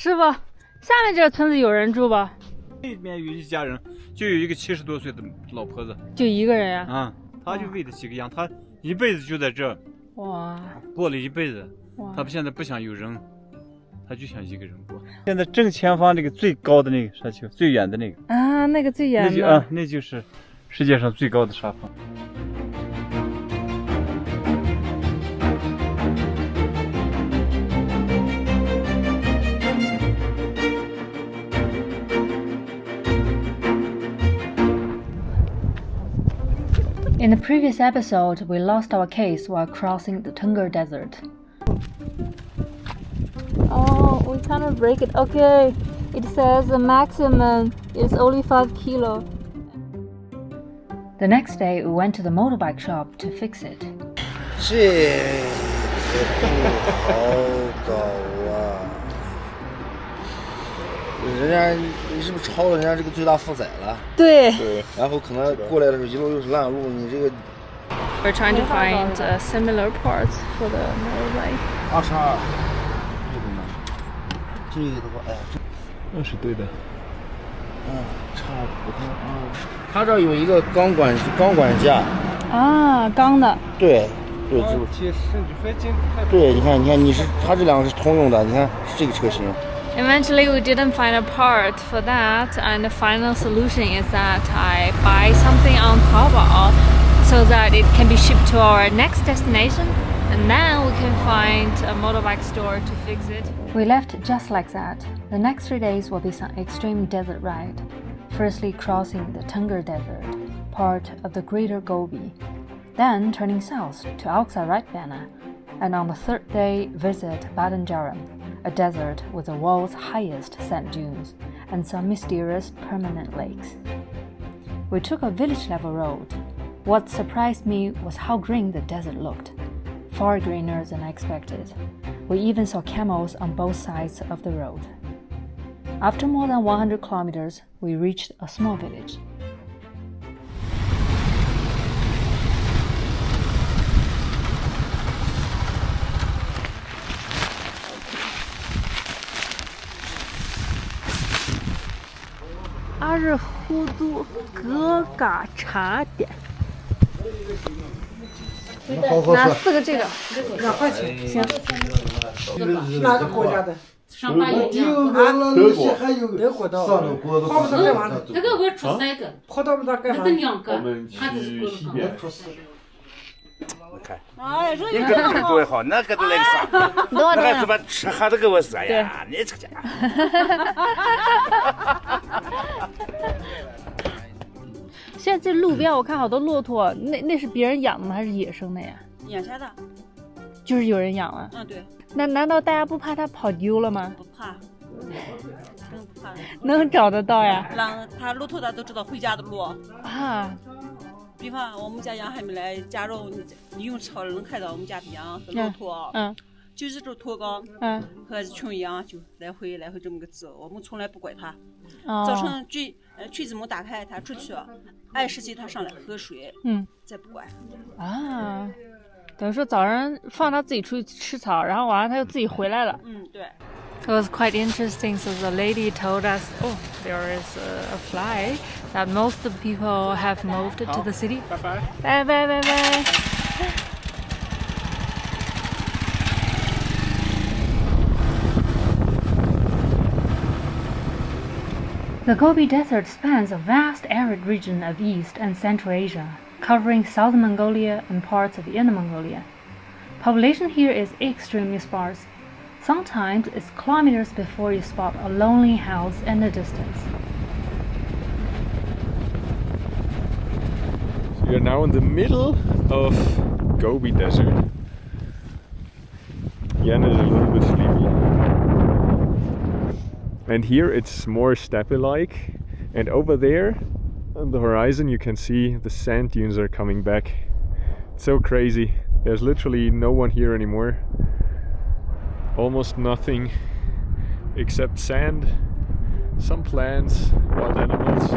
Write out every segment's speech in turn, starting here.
师傅，下面这个村子有人住吧？那边有一家人，就有一个70多岁的老婆子，就一个人呀？啊，他就喂了几个羊，他一辈子就在这，哇，过了一辈子，哇，他现在不想有人，他就想一个人过。现在正前方那个最高的那个沙丘，最远的那个啊，那个最远的，那就是世界上最高的沙峰。In the previous episode, we lost our case while crossing the Tengger Desert. Oh, we cannot break it. Okay, it says the maximum is only 5 kilo. The next day, we went to the motorbike shop to fix it. 这个好高啊！人家你是不是超了人家这个最大负载了？对。然后可能过来的时候一路又是烂路，你这个。We're trying to find similar parts for the motorbike. Alxa，这个的话，哎呀，那是对的。差不多啊。它这有一个钢管架。啊，钢的。对，对，对，你看，它这两个是通用的，你看是这个车型。Eventually, we didn't find a part for that, and the final solution is that I buy something on Taobao so that it can be shipped to our next destination, and then we can find a motorbike store to fix it. We left just like that. The next 3 days will be some extreme desert ride. Firstly, crossing the Tengger Desert, part of the Greater Gobi, then turning south to Alxa Right Banner, and on the 3rd day, visit Badain Jaran, a desert with the world's highest sand dunes and some mysterious permanent lakes. We took a village-level road. What surprised me was how green the desert looked, far greener than I expected. We even saw camels on both sides of the road. After more than 100 kilometers, we reached a small village. Are Hudu Gaga茶点。拿4个这个，2块钱，行。哪个国家的？上班有德国的。跑不到干嘛的？这个我出3个，跑到不到干嘛？这2个，他这是你看，哎，你这个多好，那个都那个啥，那还他妈吃哈都给我热呀！你这家现在这路边我看好多骆驼，那是别人养的吗？还是野生的呀？养下的，就是有人养了。对。那难道大家不怕它跑丢了吗？不怕，真不怕。能找得到呀？他骆驼的都知道回家的路啊。比方我们家羊还没来，假如你用车能看到我们家的羊和骆驼，就是这驼岗，和一群羊就来回这么个走，我们从来不管它。早晨锤子门打开，它出去，2时它上来喝水，再不管。啊，等于说早上放它自己出去吃草，然后晚上它就自己回来了。对。It was quite interesting. So the lady told us, "Oh, there is a fly that most of the people have moved to the city." Bye bye. Bye bye bye bye. The Gobi Desert spans a vast arid region of East and Central Asia, covering Southern Mongolia and parts of Inner Mongolia. Population here is extremely sparse. Sometimes it's kilometers before you spot a lonely house in the distance. We are now in the middle of Gobi Desert. Yen is a little bit sleepy. And here it's more steppe-like. And over there on the horizon you can see the sand dunes are coming back. It's so crazy. There's literally no one here anymore. Almost nothing except sand, some plants, wild animals,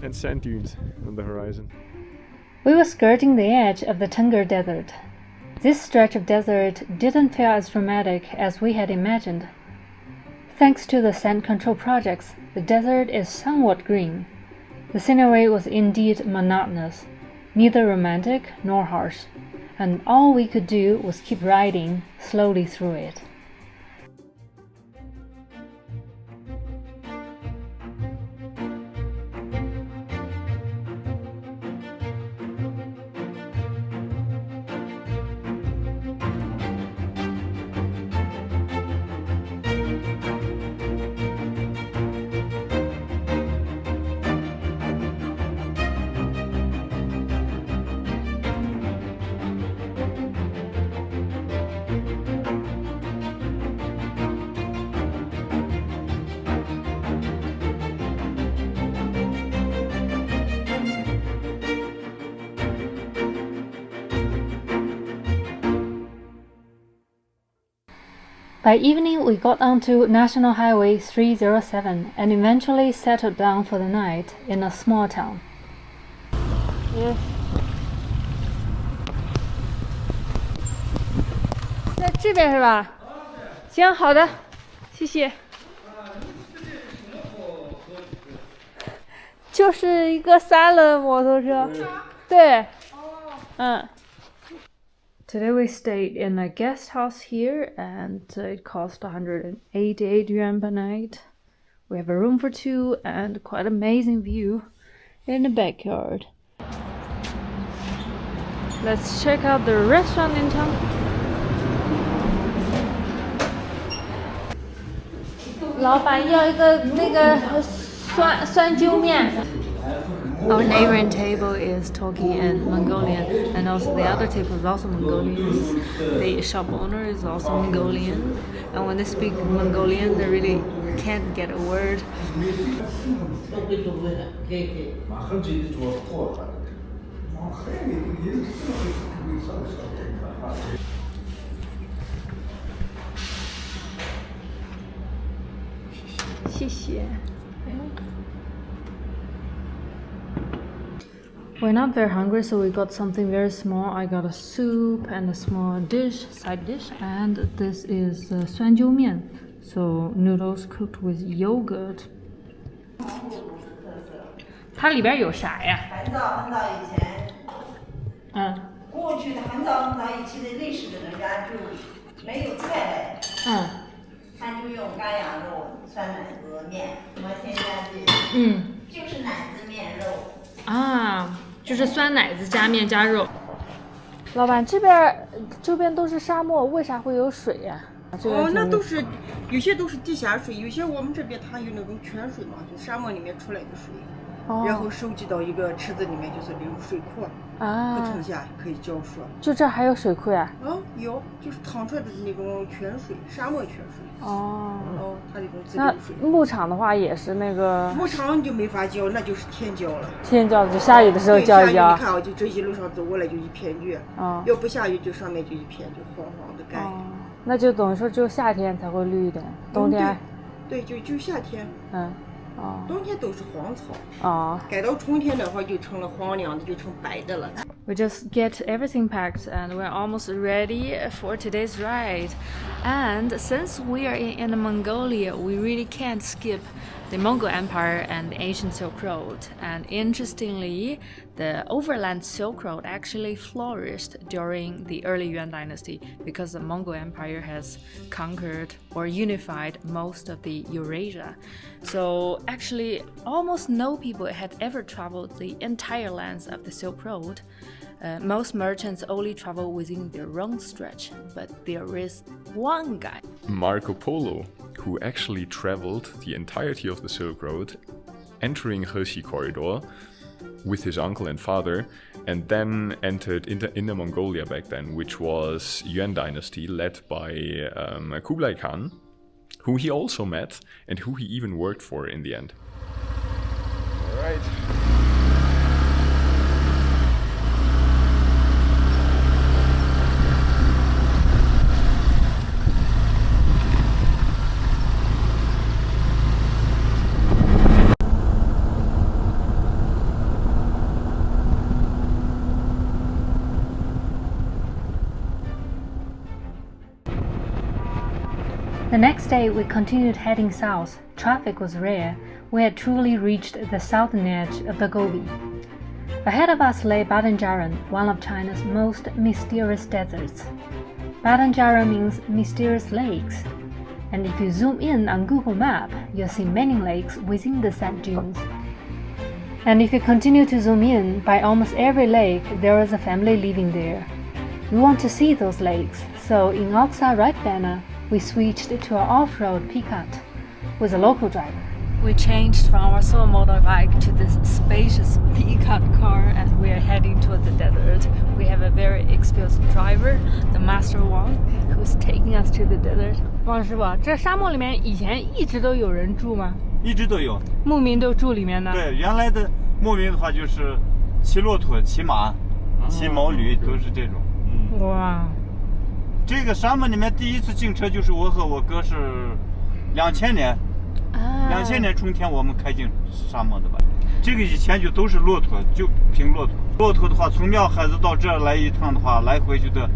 and sand dunes on the horizon. We were skirting the edge of the Tengger Desert. This stretch of desert didn't feel as dramatic as we had imagined. Thanks to the sand control projects, the desert is somewhat green. The scenery was indeed monotonous, neither romantic nor harsh, and all we could do was keep riding slowly through it. By evening, we got onto National Highway 307 and eventually settled down for the night in a small town. Yes. 在这边是吧？行，好的，谢谢。就是一个3轮摩托车，对，嗯。Today we stayed in a guest house here and it cost 188 yuan per night. We have a room for 2 and quite amazing view in the backyard. Let's check out the restaurant in town. 老板要一个那个酸揪面。Our neighboring table is talking in Mongolian, and also the other table is also Mongolian. The shop owner is also Mongolian, and when they speak Mongolian, they really can't get a word. 谢谢。We're not very hungry, so we got something very small. I got a soup and a small dish, side dish, and this is 酸揪面, so noodles cooked with yogurt. 它里边有啥呀？很早以前，过去的很早以前的历史的人家就没有菜的，他就用干羊肉、酸奶子面，什么添加剂，就是奶子面肉。啊，就是酸奶子加面加肉。老板，这边都是沙漠，为啥会有水呀？那都是有些都是地下水，有些我们这边它有那种泉水嘛，就沙漠里面出来的水。然后收集到一个池子里面，就是流入水库可存下，可以浇水。就这还有水库呀？有，就是淌出来的那种泉水，沙漠泉水。它这种自流水。那牧场的话也是那个？牧场就没法浇，那就是天浇了。天浇就下雨的时候浇一浇。你看就这一路上走过来就一片绿。要不下雨就上面就一片就黄黄的干。那就等于说只有夏天才会绿一点，冬天。对，就夏天。冬天都是黄草。改到春天的话就成了黄亮的，就成白的了。We just get everything packed and we're almost ready for today's ride. And since we are in Inner Mongolia, we really can't skip the Mongol Empire and the ancient Silk Road. And interestingly, the overland Silk Road actually flourished during the early Yuan Dynasty because the Mongol Empire has conquered or unified most of the Eurasia. So actually, almost no people had ever traveled the entire length of the Silk Road. Most merchants only travel within their own stretch, but there is one guy, Marco Polo, who actually traveled the entirety of the Silk Road, entering Heshi Corridor with his uncle and father, and then entered Inner Mongolia back then, which was Yuan Dynasty led by Kublai Khan, who he also met and who he even worked for in the end. All right. The next next day, we continued heading south. Traffic was rare. We had truly reached the southern edge of the Gobi. Ahead of us lay Badain Jaran, one of China's most mysterious deserts. Badain Jaran means mysterious lakes. And if you zoom in on Google Map, you'll see many lakes within the sand dunes. And if you continue to zoom in, by almost every lake, there is a family living there. We want to see those lakes, so in Alxa Right Banner, we switched to an off-road pickup with a local driver. We changed from our solo motorbike to this spacious pickup car and we are heading toward the desert. We have a very experienced driver, the Master Wang, who's taking us to the desert. 王师傅，这沙漠里面以前一直都有人住吗？一直都有，牧民都住里面的。对，原来的牧民的话就是骑骆驼、骑马、骑毛驴，都是这种。哇！这个沙漠里面第一次进车就是我和我哥是2000年。2000年春天我们开进沙漠的吧，这个以前就都是骆驼，就凭骆驼。骆驼的话，从庙海子到这儿来一趟的话，来回就得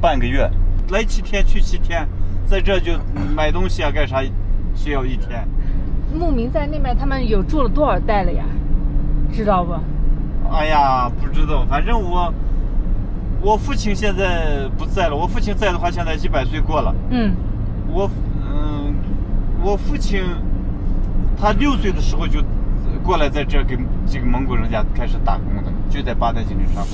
半个月，来7天去7天，在这就买东西啊干啥需要1天。牧民在那边他们有住了多少代了呀？知道不？哎呀，不知道，反正我父亲现在不在了，我父亲在的话现在100岁过了。我父亲。他6岁的时候就过来在这给这个蒙古人家开始打工的，就在巴代金沙漠。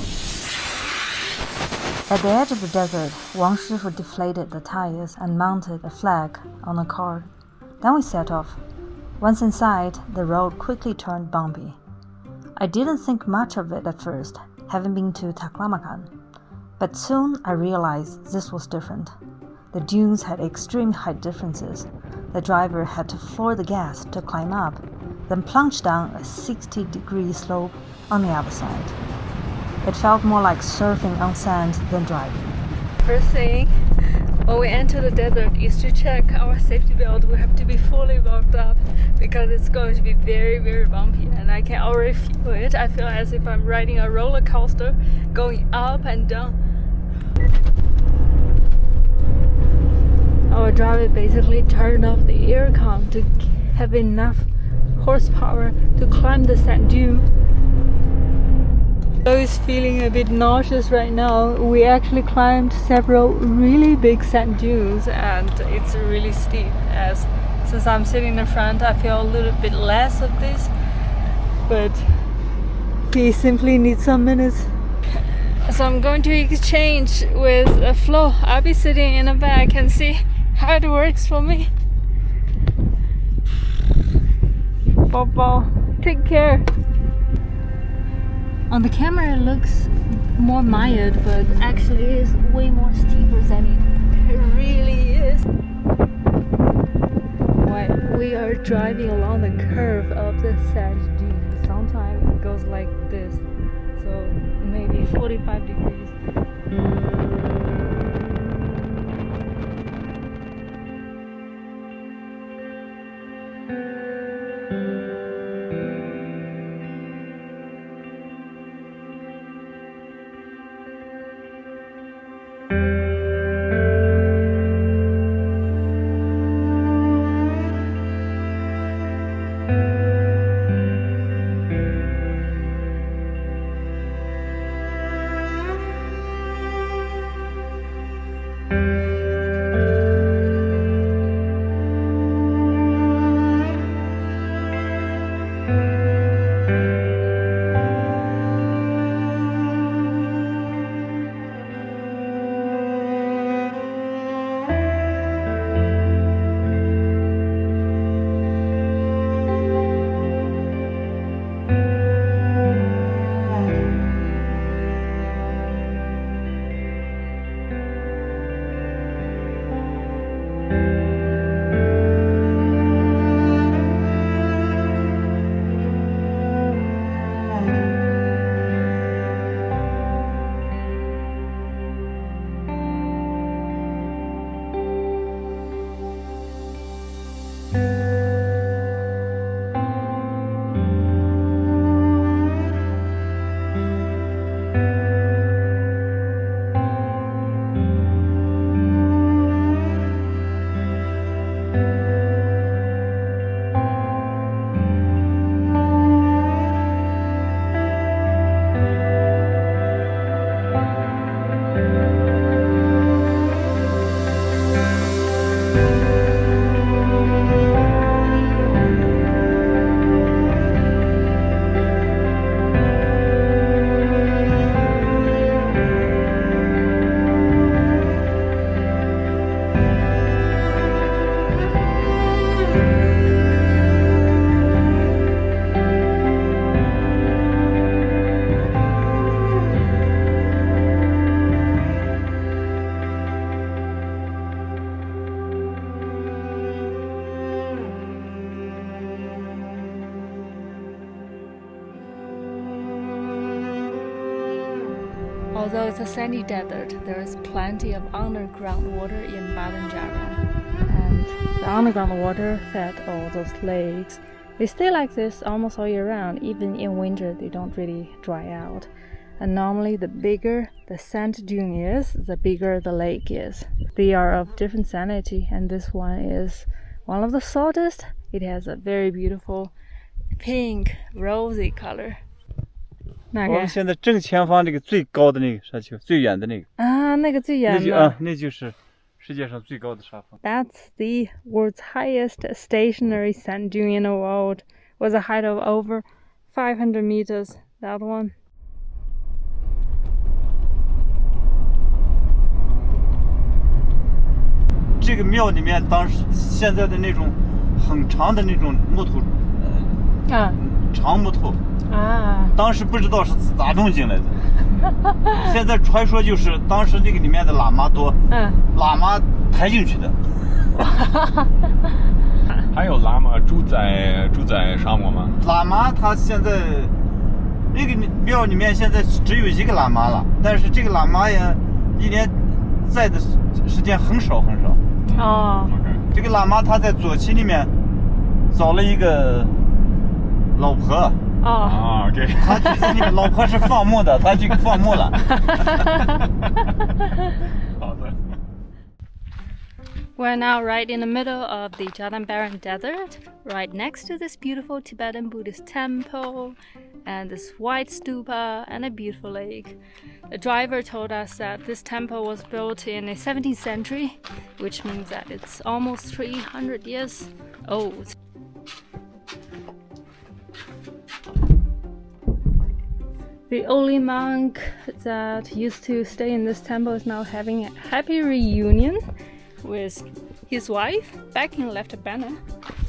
At the edge of the desert, Wang Shifu deflated the tires and mounted a flag on a car. Then we set off. Once inside, the road quickly turned bumpy. I didn't think much of it at first, having been to Taklamakan. But soon I realized this was different. The dunes had extreme height differences. The driver had to floor the gas to climb up, then plunge down a 60-degree slope on the other side. It felt more like surfing on sand than driving. First thing, when we enter the desert is to check our safety belt. We have to be fully bulked up because it's going to be very, very bumpy and I can already feel it. I feel as if I'm riding a roller coaster going up and down. Our driver basically turned off the aircon to have enough horsepower to climb the sand dune. Though he's feeling a bit nauseous right now, we actually climbed several really big sand dunes and it's really steep. Since I'm sitting in the front, I feel a little bit less of this, but we simply need some minutes. So I'm going to exchange with Flo. I'll be sitting in the back and see how it works for me. Bobo, take care. On the camera it looks more mild, but actually it's way more steeper than it really is. While we are driving along the curve of the sand dune, sometimes it goes like this, so maybe 45 degrees. Although it's a sandy desert, there is plenty of underground water in Badain Jaran. And the underground water fed all those lakes. They stay like this almost all year round. Even in winter, they don't really dry out. And normally, the bigger the sand dune is, the bigger the lake is. They are of different salinity, and this one is one of the saltest. It has a very beautiful pink, rosy color. 哪个？我们现在正前方这个最高的那个沙丘，最远的那个。啊，那个最远的。那就是世界上最高的沙峰。That's the world's highest stationary sand dune in the world. Was a height of over 500 meters. That one. 这个庙里面，当时现在的那种很长的那种木头，长木头。当时不知道是咋种进来的，现在传说就是当时那个里面的喇嘛多，喇嘛抬进去的。还有喇嘛住在沙漠吗？喇嘛他现在那个庙里面现在只有一个喇嘛了，但是这个喇嘛呀，一年在的时间很少很少。哦，这个喇嘛他在左旗里面找了一个老婆。哦，OK。他觉得那个老婆是放牧的，他就放牧了。好的。We're now right in the middle of the Badain Jaran Desert, right next to this beautiful Tibetan Buddhist temple, and this white stupa, and a beautiful lake. The driver told us that this temple was built in the 17th century, which means that it's almost 300 years old. The only monk that used to stay in this temple is now having a happy reunion with his wife, Bactrian Left Banner,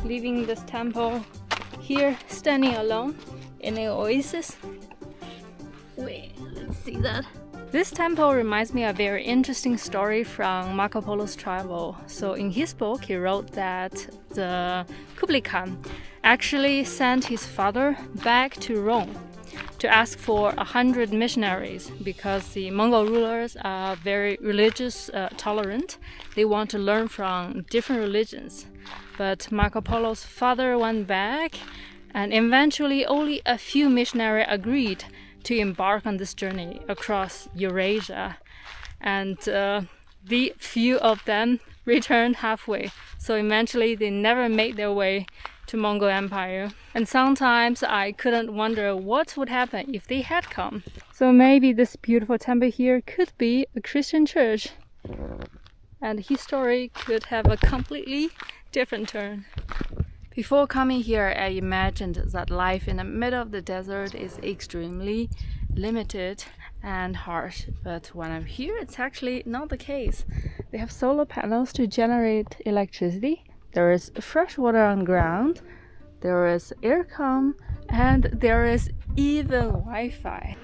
leaving this temple here, standing alone in an oasis. Wait, let's see that. This temple reminds me of a very interesting story from Marco Polo's travel. So in his book, he wrote that the Kublai Khan actually sent his father back to Rome to ask for 100 missionaries because the Mongol rulers are very religious, tolerant. They want to learn from different religions. But Marco Polo's father went back, and eventually only a few missionaries agreed to embark on this journey across Eurasia. And the few of them returned halfway. So eventually they never made their way to Mongol Empire. And sometimes I couldn't wonder what would happen if they had come. So maybe this beautiful temple here could be a Christian church. And his story could have a completely different turn. Before coming here, I imagined that life in the middle of the desert is extremely limited and harsh. But when I'm here, it's actually not the case. They have solar panels to generate electricity. There is fresh water on ground, there is aircon, and there is even Wi-Fi.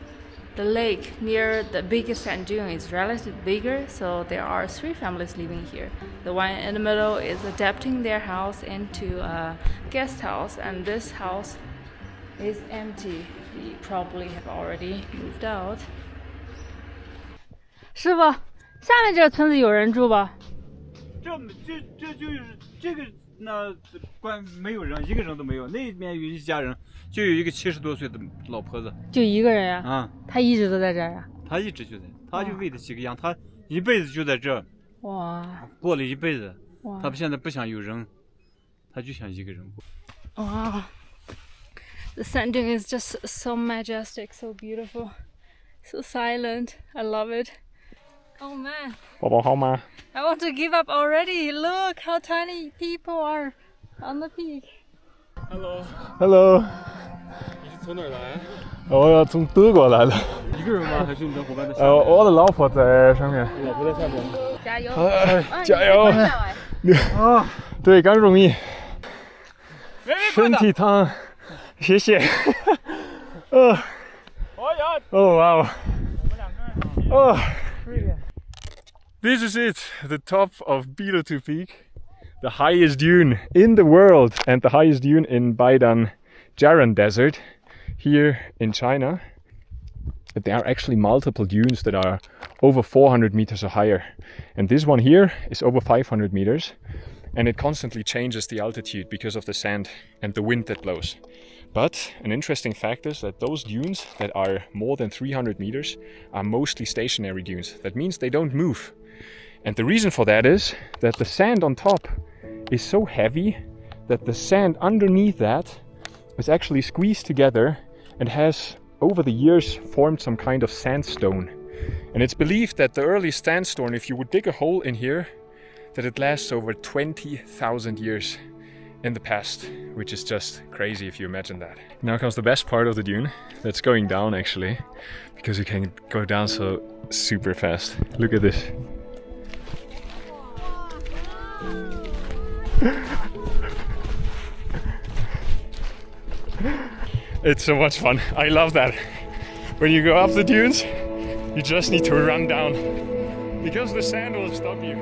The lake near the biggest sand dune is relatively bigger, so there are 3 families living here. The one in the middle is adapting their house into a guest house, and this house is empty. They probably have already moved out. 师傅，下面这个村子有人住吧？这就是这个那没有人，一个人都没有。那边有一家人，就有一个70多岁的老婆子，就一个人呀？他一直都在这儿呀？他一直就在，他就喂了几个羊，他一辈子就在这儿。哇！过了一辈子，哇！他现在不想有人，他就想一个人过。哇 ！The sand dune is just so majestic, so beautiful, so silent. I love it. Oh man. 宝宝好吗？ I want to give up already. Look how tiny people are on the peak. Hello. 你是从哪儿来？我要从德国来的。一个人吗？还是你的伙伴在下面？我的老婆在上面。老婆在下面。加油！加油！对，刚容易。身体烫，谢谢。哦哇哦！哦。This is it, the top of Bilotu Peak, the highest dune in the world and the highest dune in Badain Jaran Desert, here in China. that there are actually multiple dunes that are over 400 meters or higher. And this one here is over 500 meters. And it constantly changes the altitude because of the sand and the wind that blows. But an interesting fact is that those dunes that are more than 300 meters are mostly stationary dunes. That means they don't move. And the reason for that is that the sand on top is so heavy that the sand underneath that is actually squeezed together and has over the years formed some kind of sandstone. And it's believed that the earliest sandstone, if you would dig a hole in here, that it lasts over 20,000 years in the past, which is just crazy if you imagine that. Now comes the best part of the dune, that's going down actually, because you can go down so super fast. Look at this. It's so much fun. I love that. When you go up the dunes, you just need to run down, because the sand will stop you.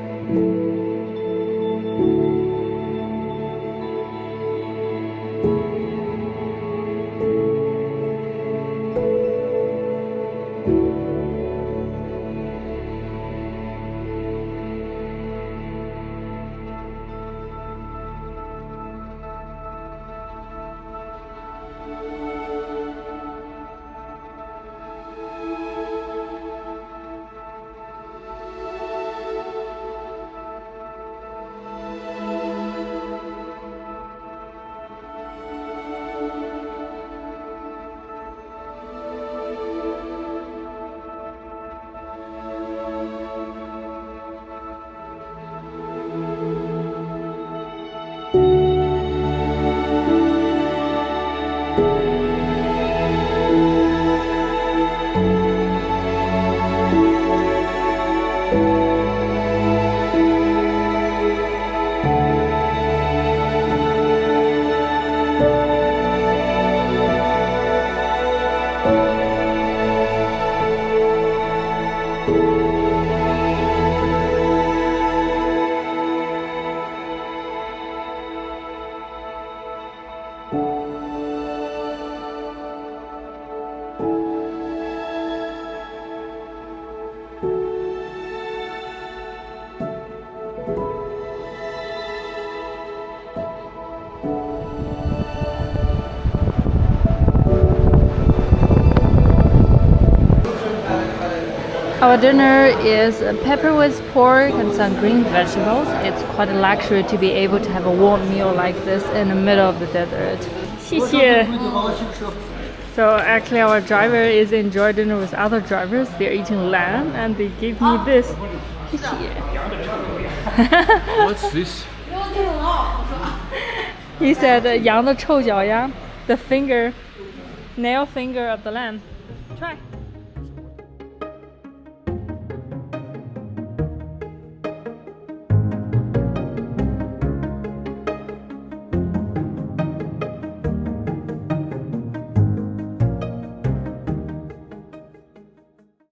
Our dinner is pepper with pork and some green vegetables. It's quite a luxury to be able to have a warm meal like this in the middle of the desert. 谢谢. So actually our driver is enjoying dinner with other drivers. They're eating lamb and they give me this. 谢谢. What's this? He said 羊的臭脚丫, the finger, nail finger of the lamb. Try.